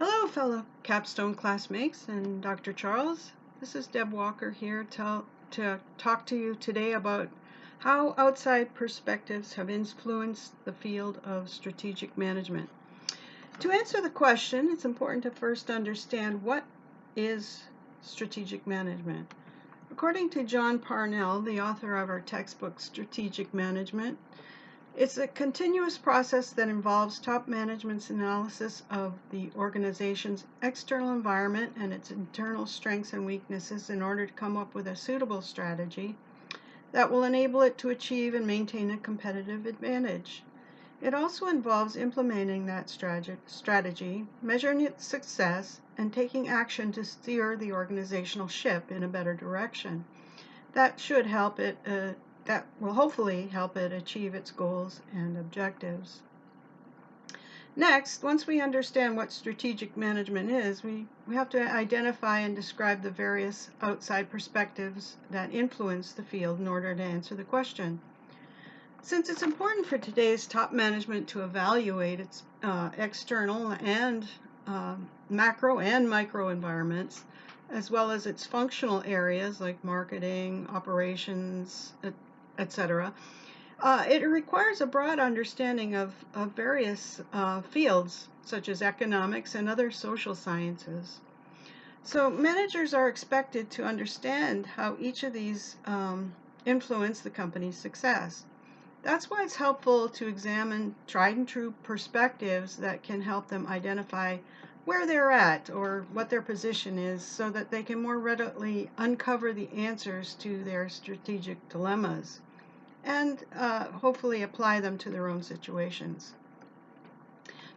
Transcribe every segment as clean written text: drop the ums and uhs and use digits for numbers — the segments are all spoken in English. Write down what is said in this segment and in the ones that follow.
Hello, fellow capstone classmates and Dr. Charles. This is Deb Walker here to talk to you today about how outside perspectives have influenced the field of strategic management. To answer the question, it's important to first understand what is strategic management. According to John Parnell, the author of our textbook Strategic Management, it's a continuous process that involves top management's analysis of the organization's external environment and its internal strengths and weaknesses in order to come up with a suitable strategy that will enable it to achieve and maintain a competitive advantage. It also involves implementing that strategy, measuring its success, and taking action to steer the organizational ship in a better direction. That should help it that will hopefully help it achieve its goals and objectives. Next, once we understand what strategic management is, we have to identify and describe the various outside perspectives that influence the field in order to answer the question. Since it's important for today's top management to evaluate its external and macro and micro environments, as well as its functional areas like marketing, operations, etc., it requires a broad understanding of various fields, such as economics and other social sciences. So managers are expected to understand how each of these influence the company's success. That's why it's helpful to examine tried and true perspectives that can help them identify where they're at or what their position is so that they can more readily uncover the answers to their strategic dilemmas and hopefully apply them to their own situations.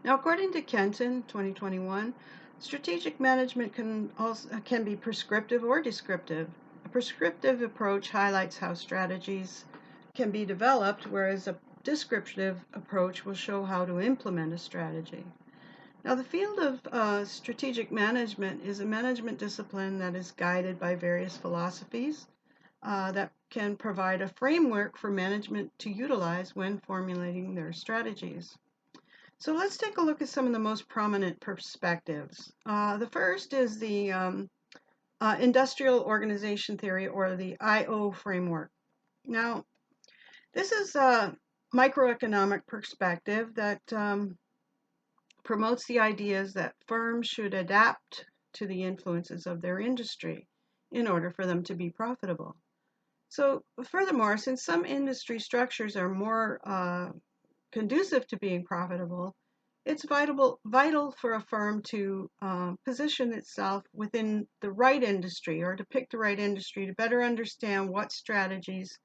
Now, according to Kenton, 2021, strategic management can be prescriptive or descriptive. A prescriptive approach highlights how strategies can be developed, whereas a descriptive approach will show how to implement a strategy. Now, the field of strategic management is a management discipline that is guided by various philosophies that can provide a framework for management to utilize when formulating their strategies. So let's take a look at some of the most prominent perspectives. The first is the industrial organization theory, or the IO framework. Now, this is a microeconomic perspective that promotes the ideas that firms should adapt to the influences of their industry in order for them to be profitable. So furthermore, since some industry structures are more conducive to being profitable, it's vital for a firm to position itself within the right industry, or to pick the right industry to better understand what strategies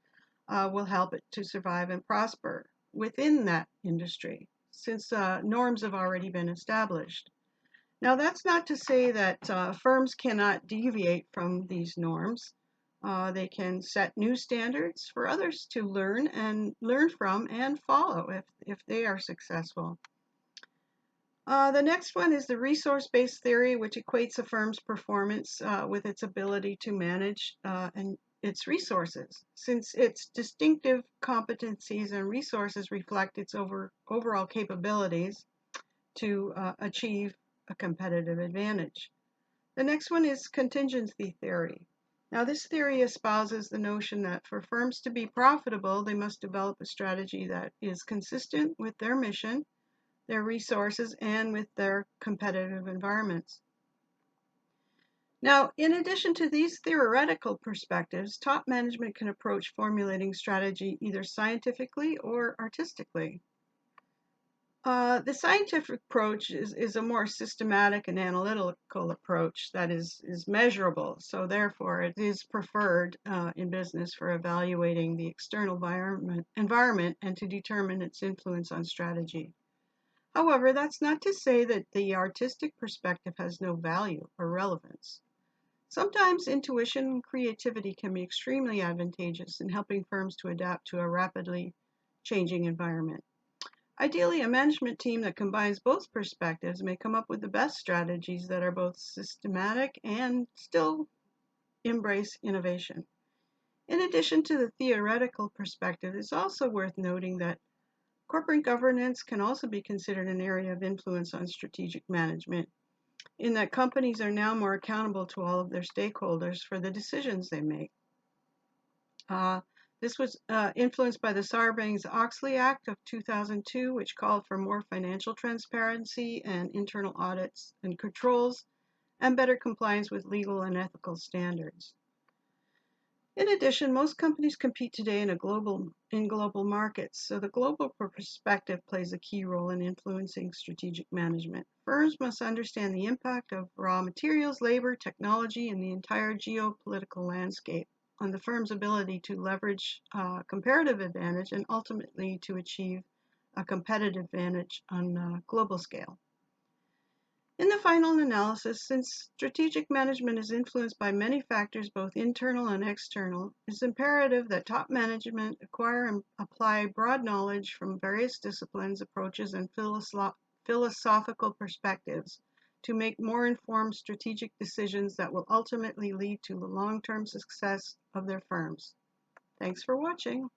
will help it to survive and prosper within that industry, since norms have already been established. Now, that's not to say that firms cannot deviate from these norms. They can set new standards for others to learn from and follow if they are successful. The next one is the resource-based theory, which equates a firm's performance with its ability to manage and its resources, since its distinctive competencies and resources reflect its overall capabilities to achieve a competitive advantage. The next one is contingency theory. Now, this theory espouses the notion that for firms to be profitable, they must develop a strategy that is consistent with their mission, their resources, and with their competitive environments. Now, in addition to these theoretical perspectives, top management can approach formulating strategy either scientifically or artistically. The scientific approach is a more systematic and analytical approach that is measurable, so therefore it is preferred in business for evaluating the external environment and to determine its influence on strategy. However, that's not to say that the artistic perspective has no value or relevance. Sometimes intuition and creativity can be extremely advantageous in helping firms to adapt to a rapidly changing environment. Ideally, a management team that combines both perspectives may come up with the best strategies that are both systematic and still embrace innovation. In addition to the theoretical perspective, it's also worth noting that corporate governance can also be considered an area of influence on strategic management. in that companies are now more accountable to all of their stakeholders for the decisions they make. This was influenced by the Sarbanes-Oxley Act of 2002, which called for more financial transparency and internal audits and controls, and better compliance with legal and ethical standards. In addition, most companies compete today in global markets, so the global perspective plays a key role in influencing strategic management. Firms must understand the impact of raw materials, labor, technology, and the entire geopolitical landscape on the firm's ability to leverage comparative advantage and ultimately to achieve a competitive advantage on a global scale. In the final analysis, since strategic management is influenced by many factors, both internal and external, it's imperative that top management acquire and apply broad knowledge from various disciplines, approaches, and philosophical perspectives to make more informed strategic decisions that will ultimately lead to the long-term success of their firms. Thanks for watching.